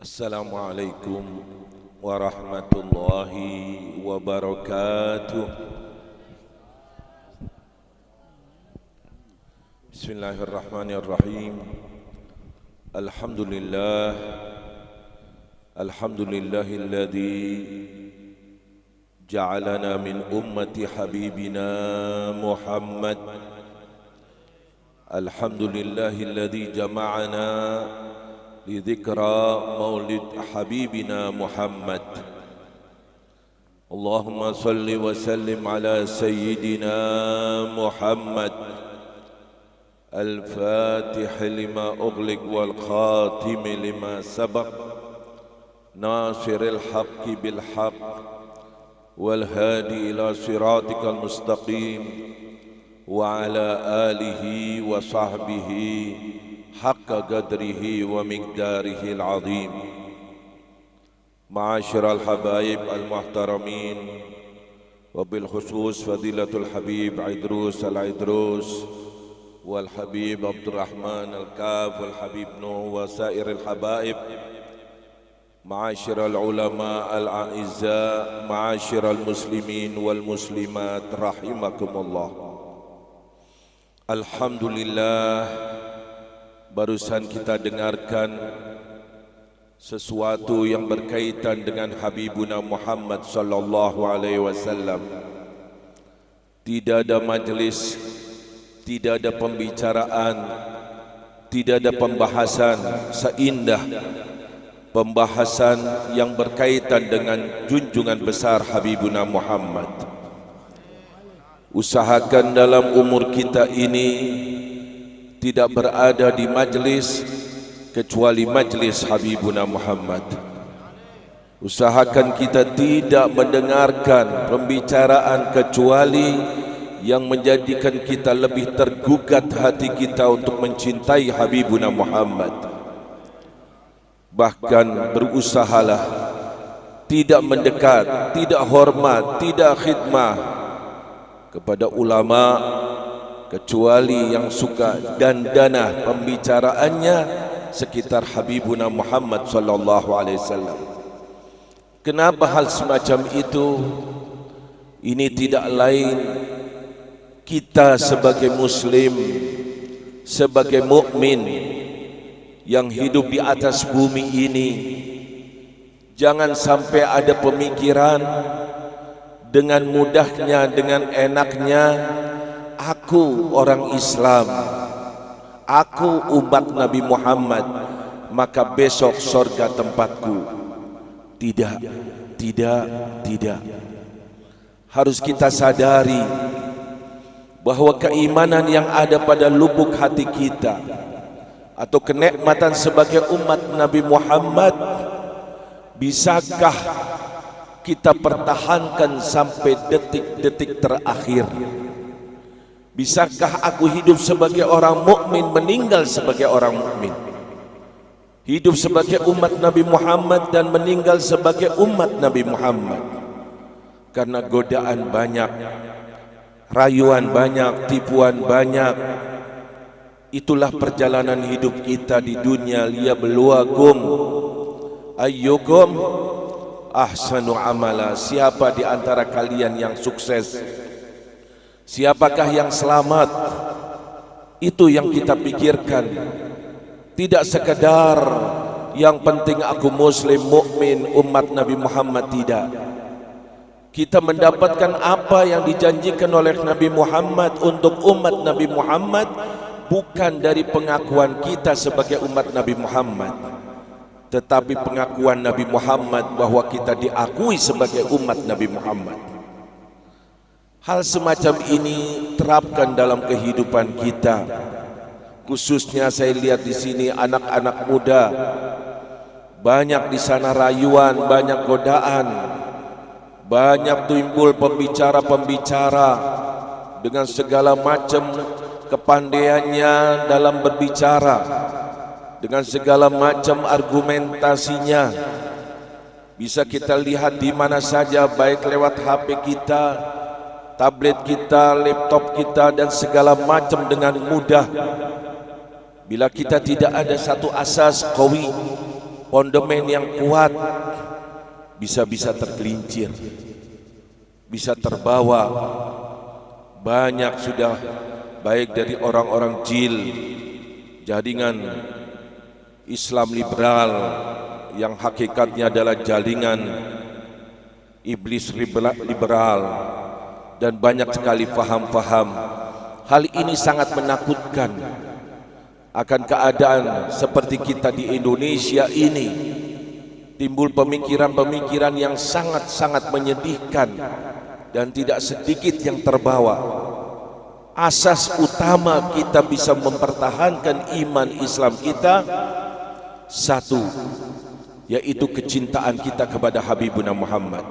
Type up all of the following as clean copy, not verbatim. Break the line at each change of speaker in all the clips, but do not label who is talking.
Assalamualaikum warahmatullahi wabarakatuh. Bismillahirrahmanirrahim. Alhamdulillahilladzi ja'alana min ummati habibina Muhammad. Alhamdulillahilladzi jama'ana لذكرى مولد حبيبنا محمد. اللهم صل وسلم على سيدنا محمد الفاتح لما أغلق والخاتم لما سبق ناصر الحق بالحق والهادي إلى صراطك المستقيم وعلى آله وصحبه حق قدره ومقداره العظيم. معاشر الحبايب المحترمين وبالخصوص فضيلة الحبيب عيدروس العيدروس والحبيب عبد الرحمن الكاف والحبيب نوح وسائر الحبايب. معاشر العلماء الأعزاء، معاشر المسلمين والمسلمات رحمكم الله. Alhamdulillah, barusan kita dengarkan sesuatu yang berkaitan dengan Habibuna Muhammad sallallahu alaihi wasallam. Tidak ada majlis, tidak ada pembicaraan, tidak ada pembahasan seindah pembahasan yang berkaitan dengan junjungan besar Habibuna Muhammad. Usahakan dalam umur kita ini tidak berada di majlis kecuali majlis Habibuna Muhammad. Usahakan kita tidak mendengarkan pembicaraan kecuali yang menjadikan kita lebih tergugat hati kita untuk mencintai Habibuna Muhammad. Bahkan berusahalah tidak mendekat, tidak hormat, tidak khidmah kepada ulama kecuali yang suka dan dana pembicaraannya sekitar Habibuna Muhammad sallallahu alaihi wasallam. Kenapa hal semacam itu? Ini tidak lain kita sebagai muslim, sebagai mukmin yang hidup di atas bumi ini, jangan sampai ada pemikiran dengan mudahnya, dengan enaknya, aku orang Islam, aku umat Nabi Muhammad, maka besok surga tempatku. Tidak, tidak, tidak. Harus kita sadari bahwa keimanan yang ada pada lubuk hati kita atau kenikmatan sebagai umat Nabi Muhammad, bisakah kita pertahankan sampai detik-detik terakhir? Bisakah aku hidup sebagai orang mukmin, meninggal sebagai orang mukmin? Hidup sebagai umat Nabi Muhammad dan meninggal sebagai umat Nabi Muhammad. Karena godaan banyak, rayuan banyak, tipuan banyak. Itulah perjalanan hidup kita di dunia. Liyabluwakum ayyukum ahsanu amala. Siapa di antara kalian yang sukses? Siapakah yang selamat? Itu yang kita pikirkan. Tidak sekedar yang penting aku muslim, mukmin, umat Nabi Muhammad. Tidak. Kita mendapatkan apa yang dijanjikan oleh Nabi Muhammad untuk umat Nabi Muhammad, bukan dari pengakuan kita sebagai umat Nabi Muhammad, tetapi pengakuan Nabi Muhammad bahwa kita diakui sebagai umat Nabi Muhammad. Hal semacam ini terapkan dalam kehidupan kita. Khususnya saya lihat di sini anak-anak muda, banyak di sana rayuan, banyak godaan, banyak timbul pembicara-pembicara dengan segala macam kepandaiannya dalam berbicara, dengan segala macam argumentasinya. Bisa kita lihat di mana saja, baik lewat HP kita, tablet kita, laptop kita, dan segala macam dengan mudah. Bila kita tidak ada satu asas qawi, Fondamen yang kuat bisa-bisa tergelincir, bisa terbawa. Banyak sudah, baik dari orang-orang jil, jaringan Islam liberal yang hakikatnya adalah jaringan iblis liberal, dan banyak sekali faham-faham. Hal ini sangat menakutkan akan keadaan seperti kita di Indonesia ini. Timbul pemikiran-pemikiran yang sangat-sangat menyedihkan dan tidak sedikit yang terbawa. Asas utama kita bisa mempertahankan iman Islam kita, satu, yaitu kecintaan kita kepada Habibuna Muhammad.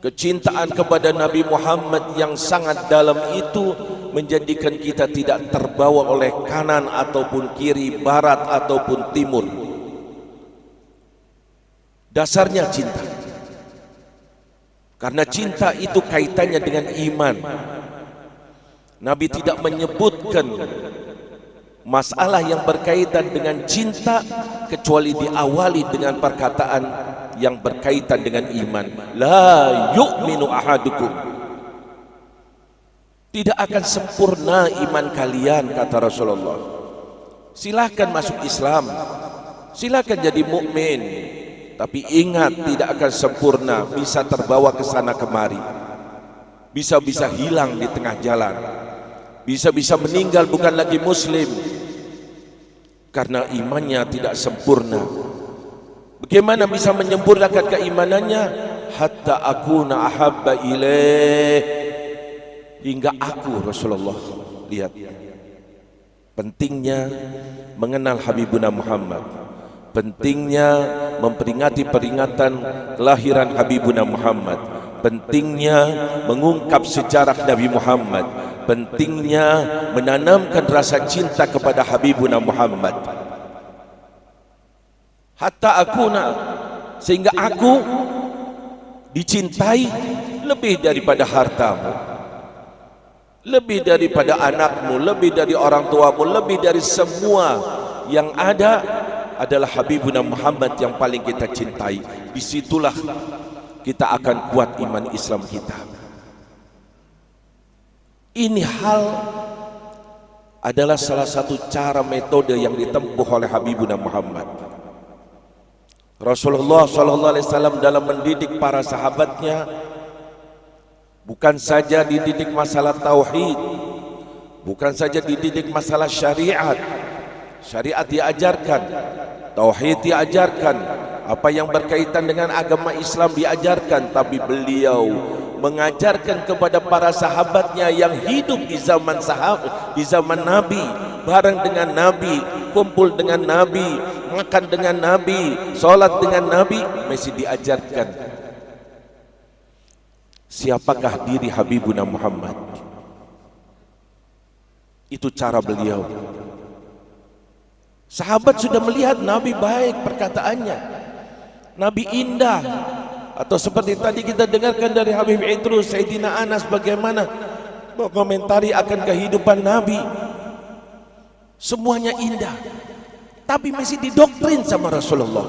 Kecintaan kepada Nabi Muhammad yang sangat dalam itu menjadikan kita tidak terbawa oleh kanan ataupun kiri, barat ataupun timur. Dasarnya cinta. Karena cinta itu kaitannya dengan iman. Nabi tidak menyebutkan masalah yang berkaitan dengan cinta kecuali diawali dengan perkataan yang berkaitan dengan iman. La yu'minu ahadukum. Tidak akan sempurna iman kalian, kata Rasulullah. Silakan masuk Islam, silakan jadi mukmin, tapi ingat tidak akan sempurna, bisa terbawa ke sana kemari, bisa-bisa hilang di tengah jalan, bisa-bisa meninggal bukan lagi muslim karena imannya tidak sempurna. Bagaimana bisa menyempurnakan keimanannya? Hatta akuna ahabba ilaih, hingga aku, Rasulullah. Lihat pentingnya mengenal Habibuna Muhammad, pentingnya memperingati peringatan kelahiran Habibuna Muhammad, pentingnya mengungkap sejarah Nabi Muhammad, pentingnya menanamkan rasa cinta kepada Habibuna Muhammad. Hatta akuna, sehingga aku dicintai lebih daripada hartamu, lebih daripada anakmu, lebih dari orang tuamu, lebih dari semua yang ada adalah Habibuna Muhammad yang paling kita cintai. Disitulah kita akan kuat iman Islam kita. Ini hal adalah salah satu cara metode yang ditempuh oleh Habibuna Muhammad. Rasulullah SAW dalam mendidik para sahabatnya bukan saja dididik masalah tauhid, bukan saja dididik masalah syariat. Syariat diajarkan, tauhid diajarkan, apa yang berkaitan dengan agama Islam diajarkan, tapi beliau mengajarkan kepada para sahabatnya yang hidup di zaman Nabi, bareng dengan Nabi, kumpul dengan Nabi, makan dengan Nabi, sholat dengan Nabi, masih diajarkan siapakah diri Habibuna Muhammad. Itu cara beliau. Sahabat sudah melihat Nabi baik perkataannya, Nabi indah, atau seperti tadi kita dengarkan dari Habib Idrus, Sayyidina Anas bagaimana mengomentari akan kehidupan Nabi. Semuanya indah, tapi masih didoktrin sama Rasulullah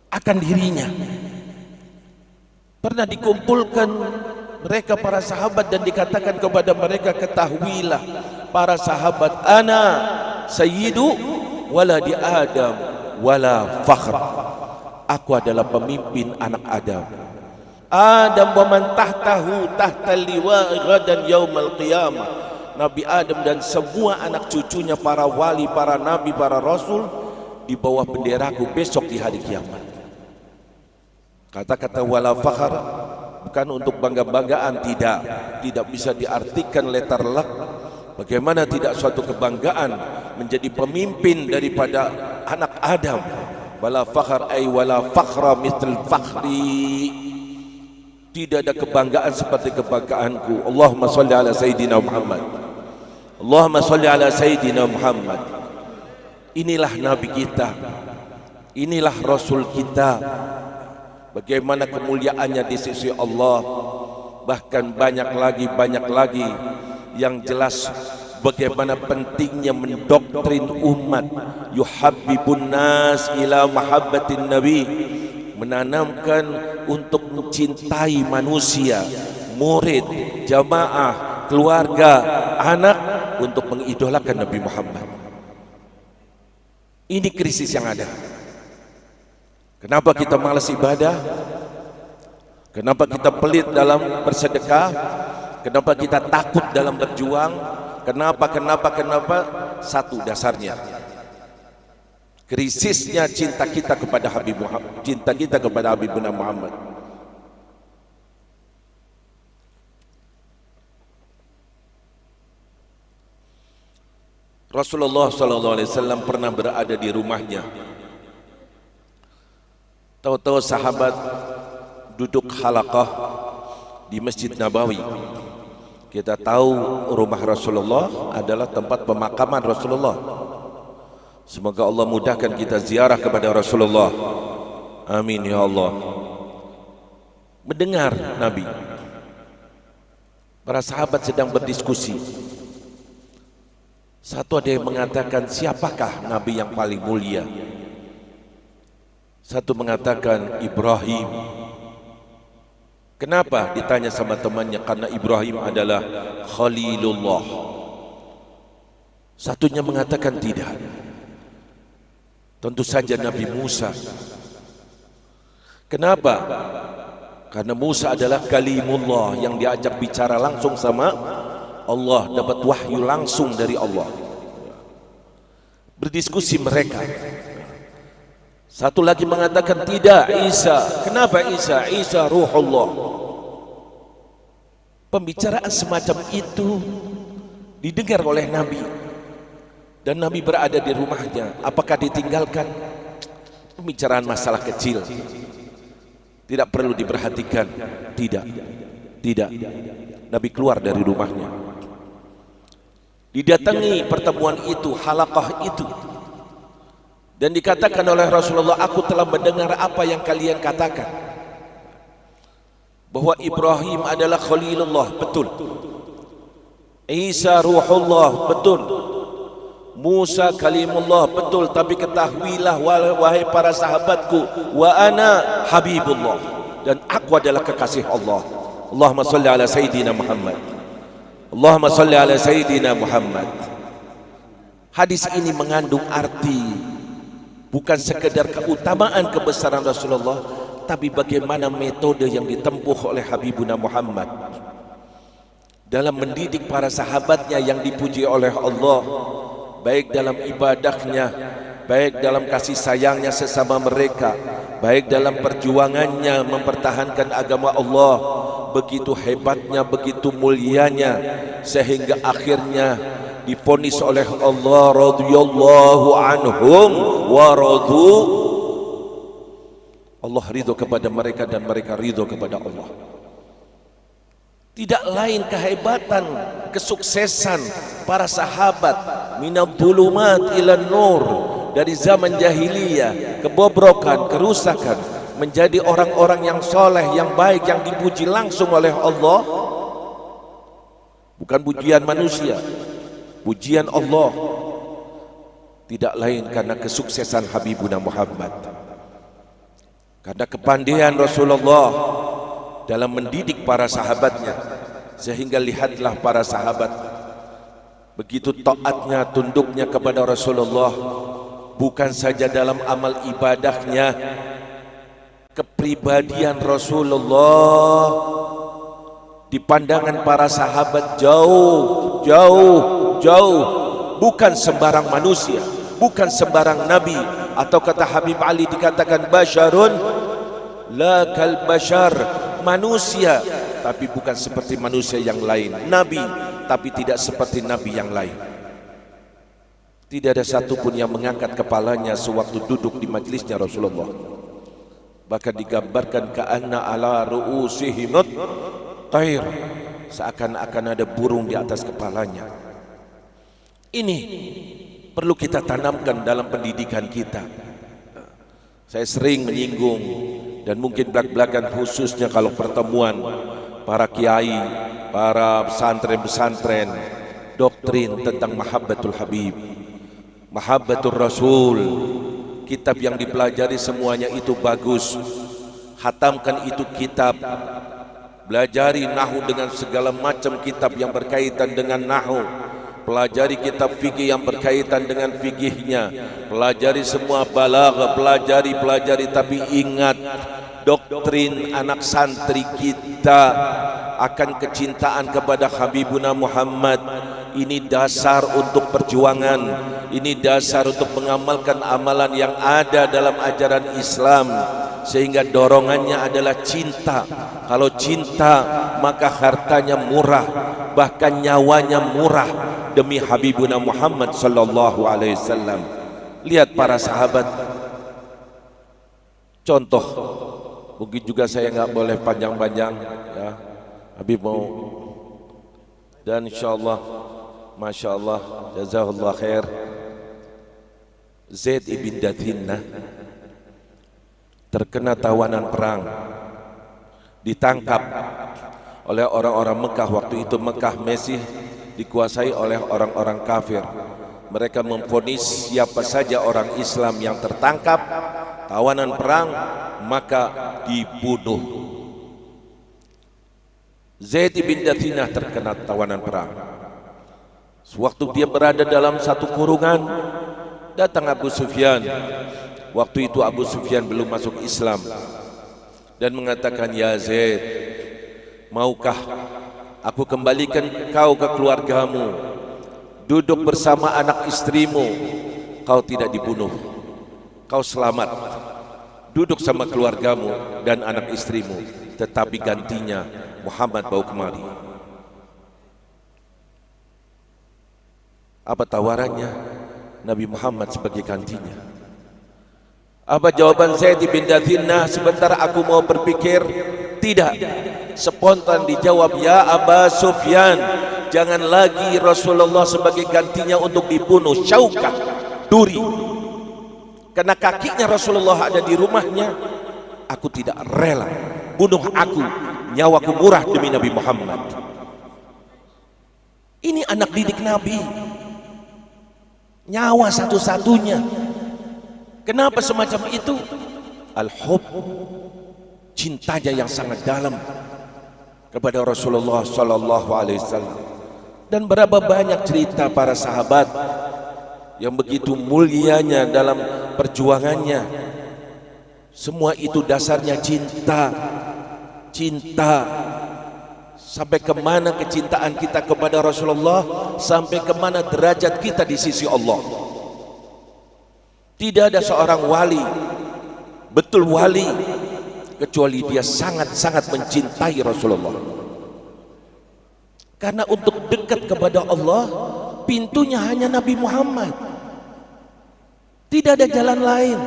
akan dirinya. Pernah dikumpulkan mereka para sahabat dan dikatakan kepada mereka, ketahuilah para sahabat, ana sayyidu waladi Adam wala fakhr. Aku adalah pemimpin anak Adam. Adam wa man tahtahu tahtal liwa'i ghadan yaumal qiyamah. Nabi Adam dan semua anak cucunya, para wali, para nabi, para rasul, di bawah benderaku besok di hari kiamat. Kata-kata wala fakhr bukan untuk bangga-banggaan, tidak bisa diartikan letterlek. Bagaimana tidak suatu kebanggaan menjadi pemimpin daripada anak Adam. Wala fakhr ay wala fakhra mithl fakhri. Tidak ada kebanggaan seperti kebanggaanku. Allahumma salli ala Sayyidina Muhammad. Allahumma salli ala Sayyidina Muhammad. Inilah Nabi kita, inilah Rasul kita. Bagaimana kemuliaannya di sisi Allah. Bahkan banyak lagi yang jelas bagaimana pentingnya mendoktrin umat, yuhabbibun nas ila mahabbatin nabi, menanamkan untuk mencintai manusia, murid, jamaah, keluarga, anak, untuk mengidolakan Nabi Muhammad. Ini krisis yang ada. Kenapa kita malas ibadah? Kenapa kita pelit dalam bersedekah? Kenapa kita takut dalam berjuang? Kenapa? Satu dasarnya, krisisnya cinta kita kepada Habib Muhammad, cinta kita kepada Habibuna Muhammad. Rasulullah SAW pernah berada di rumahnya. Tahu-tahu sahabat duduk halaqah di Masjid Nabawi. Kita tahu rumah Rasulullah adalah tempat pemakaman Rasulullah. Semoga Allah mudahkan kita ziarah kepada Rasulullah. Amin ya Allah. Mendengar Nabi, para sahabat sedang berdiskusi. Satu ada yang mengatakan, siapakah Nabi yang paling mulia? Satu mengatakan Ibrahim. Kenapa? Ditanya sama temannya, karena Ibrahim adalah Khalilullah. Satunya mengatakan tidak. Tentu saja Nabi Musa. Kenapa? Karena Musa adalah kalimullah yang diajak bicara langsung sama Allah, dapat wahyu langsung dari Allah. Berdiskusi mereka. Satu lagi mengatakan tidak, Isa. Kenapa Isa? Isa ruhullah. Pembicaraan semacam itu didengar oleh Nabi, dan Nabi berada di rumahnya. Apakah ditinggalkan? Pembicaraan masalah kecil, tidak perlu diperhatikan. Tidak. Nabi keluar dari rumahnya. Didatangi pertemuan itu, halaqah itu, dan dikatakan oleh Rasulullah, aku telah mendengar apa yang kalian katakan, bahwa Ibrahim adalah Khalilullah, betul. Isa ruhullah, betul. Musa kalimullah, betul. Tapi ketahuilah wahai para sahabatku, wa ana habibullah, dan aku adalah kekasih Allah. Allahumma salli ala Sayyidina Muhammad. Allahumma salli ala Sayyidina Muhammad. Hadis ini mengandung arti bukan sekedar keutamaan kebesaran Rasulullah, tapi bagaimana metode yang ditempuh oleh Habibuna Muhammad dalam mendidik para sahabatnya yang dipuji oleh Allah, baik dalam ibadahnya, baik dalam kasih sayangnya sesama mereka, baik dalam perjuangannya mempertahankan agama Allah. Begitu hebatnya, begitu mulianya, sehingga akhirnya divonis oleh Allah, radhiyallahu anhum wa radu. Allah ridho kepada mereka dan mereka ridho kepada Allah. Tidak lain kehebatan, kesuksesan para sahabat, minad dhulumat ila nur, dari zaman jahiliyah, kebobrokan, kerusakan, menjadi orang-orang yang soleh, yang baik, yang dipuji langsung oleh Allah. Bukan pujian manusia, pujian Allah. Tidak lain karena kesuksesan Habibuna Muhammad, karena kepandaian Rasulullah dalam mendidik para sahabatnya. Sehingga lihatlah para sahabat begitu taatnya, tunduknya kepada Rasulullah, bukan saja dalam amal ibadahnya. Kepribadian Rasulullah di pandangan para sahabat jauh, bukan sembarang manusia, bukan sembarang nabi. Atau kata Habib Ali dikatakan basyarun la kal bashar, manusia tapi bukan seperti manusia yang lain, nabi tapi tidak seperti nabi yang lain. Tidak ada satupun yang mengangkat kepalanya sewaktu duduk di majlisnya Rasulullah. Bahkan digambarkan ka'anna ala ru'usihimut tair, seakan-akan ada burung di atas kepalanya. Ini perlu kita tanamkan dalam pendidikan kita. Saya sering menyinggung, dan mungkin belak-belakan khususnya kalau pertemuan para kiai, para pesantren-pesantren, doktrin tentang mahabbatul habib, mahabbatul rasul. Kitab yang dipelajari semuanya itu bagus. Hatamkan itu kitab. Belajari nahu dengan segala macam kitab yang berkaitan dengan nahu. Pelajari kitab fikih yang berkaitan dengan fikihnya. Pelajari semua balaghah, pelajari, tapi ingat doktrin anak santri kita akan kecintaan kepada Habibuna Muhammad. Ini dasar untuk perjuangan, ini dasar untuk mengamalkan amalan yang ada dalam ajaran Islam, sehingga dorongannya adalah cinta. Kalau cinta maka hartanya murah, bahkan nyawanya murah demi Habibuna Muhammad sallallahu alaihi wasallam. Lihat para sahabat, contoh, mungkin juga saya nggak boleh panjang-panjang ya, Habib mau, dan insyaallah Masya Allah, jazakallah khair. Zaid ibn Dathinnah terkena tawanan perang, ditangkap oleh orang-orang Mekah. Waktu itu Mekah masih dikuasai oleh orang-orang kafir. Mereka memvonis siapa saja orang Islam yang tertangkap tawanan perang maka dibunuh. Zaid ibn Dathinnah terkena tawanan perang. Sewaktu dia berada dalam satu kurungan, datang Abu Sufyan. Waktu itu Abu Sufyan belum masuk Islam dan mengatakan, ya Zaid, maukah aku kembalikan kau ke keluargamu, duduk bersama anak istrimu, kau tidak dibunuh, kau selamat, duduk sama keluargamu dan anak istrimu, tetapi gantinya Muhammad bawa kemari. Apa tawarannya? Nabi Muhammad sebagai gantinya. Apa jawaban Zaid bin Dathinnah? Sebentar aku mau berpikir. Tidak. Spontan dijawab, ya Aba Sufyan, jangan lagi Rasulullah sebagai gantinya untuk dibunuh. Syaukah, duri. Karena kakinya Rasulullah ada di rumahnya, aku tidak rela. Bunuh aku, nyawaku murah demi Nabi Muhammad. Ini anak didik Nabi, nyawa satu-satunya. Kenapa semacam itu? Al-hub, cintanya yang sangat dalam kepada Rasulullah sallallahu alaihi wasallam. Dan berapa banyak cerita para sahabat yang begitu mulianya dalam perjuangannya. Semua itu dasarnya cinta. Cinta. Sampai kemana kecintaan kita kepada Rasulullah, sampai kemana derajat kita di sisi Allah. Tidak ada seorang wali, betul wali, kecuali dia sangat-sangat mencintai Rasulullah. Karena untuk dekat kepada Allah, pintunya hanya Nabi Muhammad. Tidak ada jalan lain.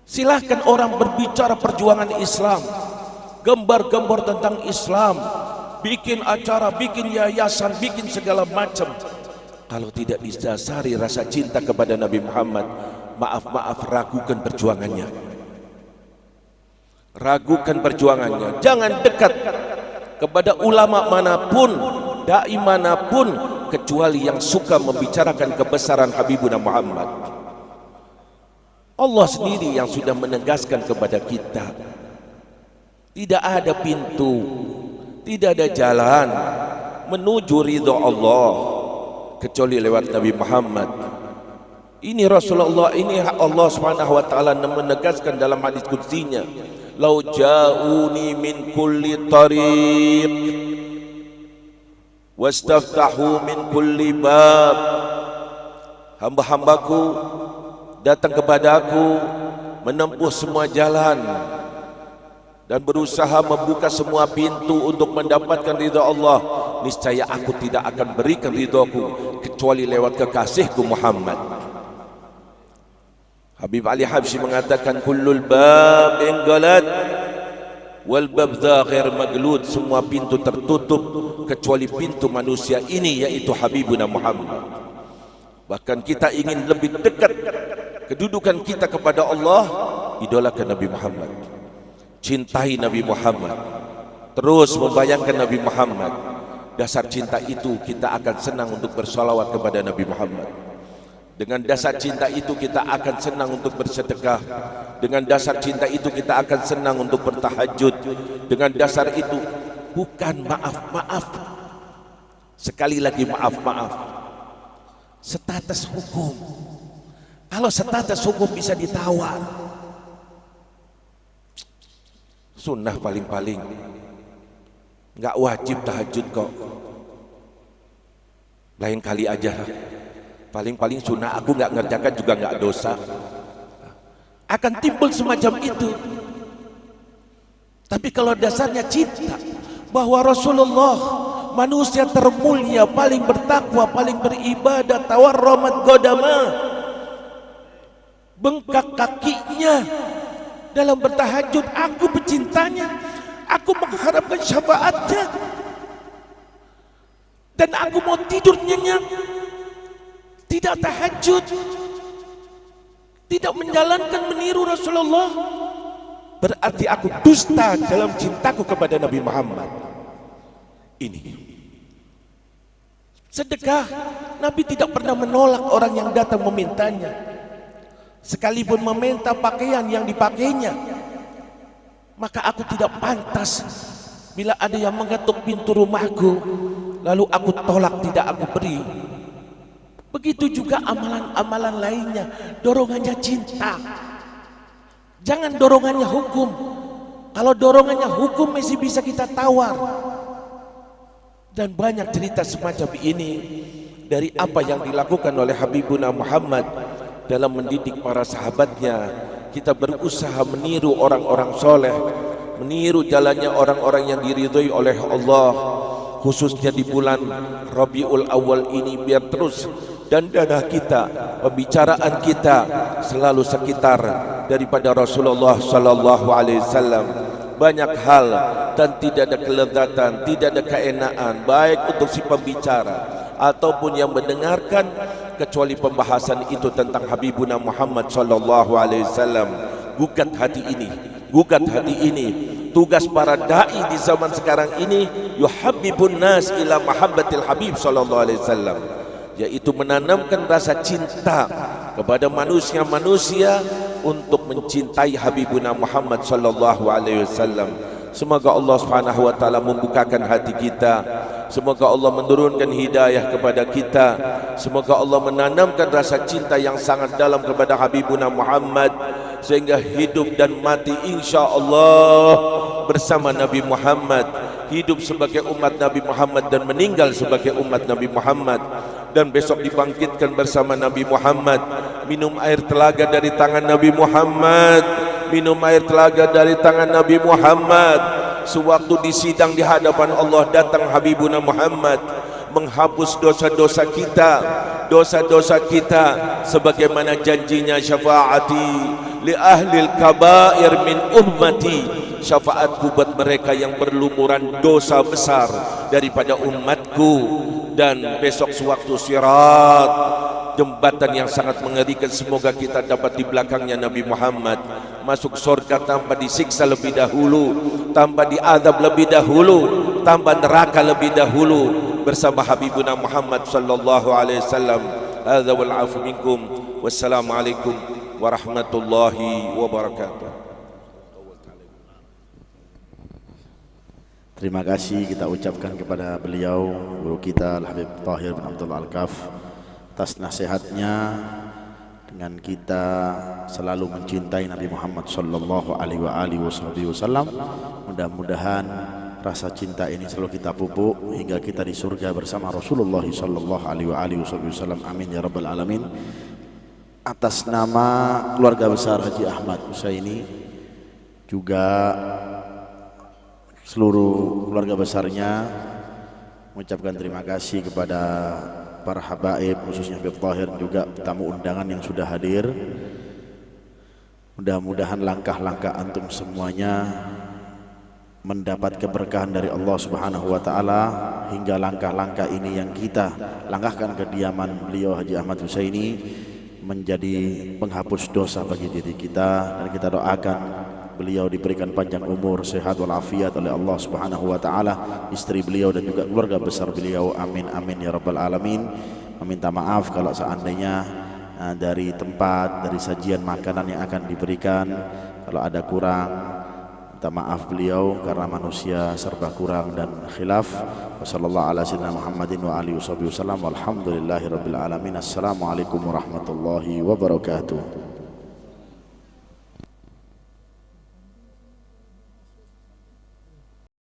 Silahkan orang berbicara perjuangan Islam, gambar-gambar tentang Islam, bikin acara, bikin yayasan, bikin segala macam. Kalau tidak didasari rasa cinta kepada Nabi Muhammad, maaf-maaf, ragukan perjuangannya. Ragukan perjuangannya. Jangan dekat kepada ulama manapun, dai manapun, kecuali yang suka membicarakan kebesaran Habibuna Muhammad. Allah sendiri yang sudah menegaskan kepada kita, tidak ada pintu, tidak ada jalan menuju ridha Allah kecuali lewat Nabi Muhammad. Ini Rasulullah, ini Allah Subhanahu wa taala menegaskan dalam hadis qudsinya, "Lau ja'uni min kulli tariq wastaftahu min kulli bab." Hamba-hambaku datang kepadaku, menempuh semua jalan dan berusaha membuka semua pintu untuk mendapatkan ridha Allah, niscaya aku tidak akan berikan ridhaku kecuali lewat kekasihku Muhammad. Habib Ali Habsyi mengatakan, kullul bab inggalat wal bab dhaghir maglud. Semua pintu tertutup kecuali pintu manusia ini, yaitu Habibuna Muhammad. Bahkan kita ingin lebih dekat kedudukan kita kepada Allah, idolakan Nabi Muhammad, cintai Nabi Muhammad, terus membayangkan Nabi Muhammad, dasar cinta itu kita akan senang untuk bersolawat kepada Nabi Muhammad. Dengan dasar cinta itu kita akan senang untuk bersedekah. Dengan dasar cinta itu kita akan senang untuk bertahajud. Dengan dasar itu bukan maaf. Sekali lagi maaf. Status hukum. Kalau status hukum bisa ditawar, sunnah paling-paling nggak wajib tahajud kok. Lain kali aja lah. Paling-paling sunnah aku nggak ngerjakan juga nggak dosa. Akan timbul semacam itu. Tapi kalau dasarnya cinta bahwa Rasulullah manusia termulia, paling bertakwa, paling beribadah, tawarramat qadama, bengkak kakinya dalam bertahajud, aku pecintanya, aku mengharapkan syafaatnya, dan aku mau tidur nyenyak, tidak tahajud, tidak menjalankan meniru Rasulullah, berarti aku dusta dalam cintaku kepada Nabi Muhammad. Ini sedekah, Nabi tidak pernah menolak orang yang datang memintanya, sekalipun meminta pakaian yang dipakainya. Maka aku tidak pantas bila ada yang mengetuk pintu rumahku lalu aku tolak, tidak aku beri. Begitu juga amalan-amalan lainnya, dorongannya cinta, jangan dorongannya hukum. Kalau dorongannya hukum masih bisa kita tawar. Dan banyak cerita semacam ini dari apa yang dilakukan oleh Habibuna Muhammad dalam mendidik para sahabatnya. Kita berusaha meniru orang-orang soleh, meniru jalannya orang-orang yang diridhoi oleh Allah, khususnya di bulan Rabiul Awal ini, biar terus dan dada kita, pembicaraan kita selalu sekitar daripada Rasulullah sallallahu alaihi wasallam. Banyak hal dan tidak ada kelezatan, tidak ada keenaan baik untuk si pembicara ataupun yang mendengarkan kecuali pembahasan itu tentang Habibuna Muhammad sallallahu alaihi wasallam. Gugat hati ini, gugat hati ini. Tugas para dai di zaman sekarang ini yuhabbibun nas ila mahabbatil habib sallallahu alaihi wasallam, yaitu menanamkan rasa cinta kepada manusia-manusia untuk mencintai Habibuna Muhammad sallallahu alaihi wasallam. Semoga Allah Subhanahu wa taala membukakan hati kita. Semoga Allah menurunkan hidayah kepada kita. Semoga Allah menanamkan rasa cinta yang sangat dalam kepada Habibuna Muhammad, sehingga hidup dan mati insyaallah bersama Nabi Muhammad, hidup sebagai umat Nabi Muhammad dan meninggal sebagai umat Nabi Muhammad, dan besok dibangkitkan bersama Nabi Muhammad, minum air telaga dari tangan Nabi Muhammad, minum air telaga dari tangan Nabi Muhammad. Sewaktu di sidang di hadapan Allah datang Habibuna Muhammad menghapus dosa-dosa kita, dosa-dosa kita, sebagaimana janjinya, syafaati li ahlil kabair min ummati, syafaatku buat mereka yang berlumuran dosa besar daripada umatku. Dan besok sewaktu sirat, jembatan yang sangat mengerikan, semoga kita dapat di belakangnya Nabi Muhammad, masuk surga tanpa disiksa lebih dahulu, tanpa diazab lebih dahulu, tanpa neraka lebih dahulu, bersama Habibuna Muhammad sallallahu alaihi wasallam. Hadza wal afu minkum, wassalamualaikum warahmatullahi wabarakatuh.
Terima kasih kita ucapkan kepada beliau, guru kita Al-Habib Tahir bin Abdullah Al-Kaf, atas nasihatnya dengan kita selalu mencintai Nabi Muhammad sallallahu alaihi wasallam. Mudah-mudahan rasa cinta ini selalu kita pupuk hingga kita di surga bersama Rasulullah sallallahu alaihi wasallam. Amin ya rabbal alamin. Atas nama keluarga besar Haji Ahmad Husaini, juga seluruh keluarga besarnya, mengucapkan terima kasih kepada para habaib, khususnya Habib Tahir, juga tamu undangan yang sudah hadir. Mudah-mudahan langkah-langkah antum semuanya mendapat keberkahan dari Allah Subhanahu wa taala, hingga langkah-langkah ini yang kita langkahkan ke kediaman beliau Haji Ahmad Husaini menjadi penghapus dosa bagi diri kita. Dan kita doakan beliau diberikan panjang umur, sehat walafiat oleh Allah Subhanahu wa taala, istri beliau dan juga keluarga besar beliau. Amin amin ya rabbal alamin. Meminta maaf kalau seandainya dari tempat, dari sajian makanan yang akan diberikan kalau ada kurang, minta maaf beliau karena manusia serba kurang dan khilaf. Wassallallahu ala sayyidina Muhammadin wa alihi wasallam. Walhamdulillahirabbil alamin. Assalamualaikum warahmatullahi wabarakatuh.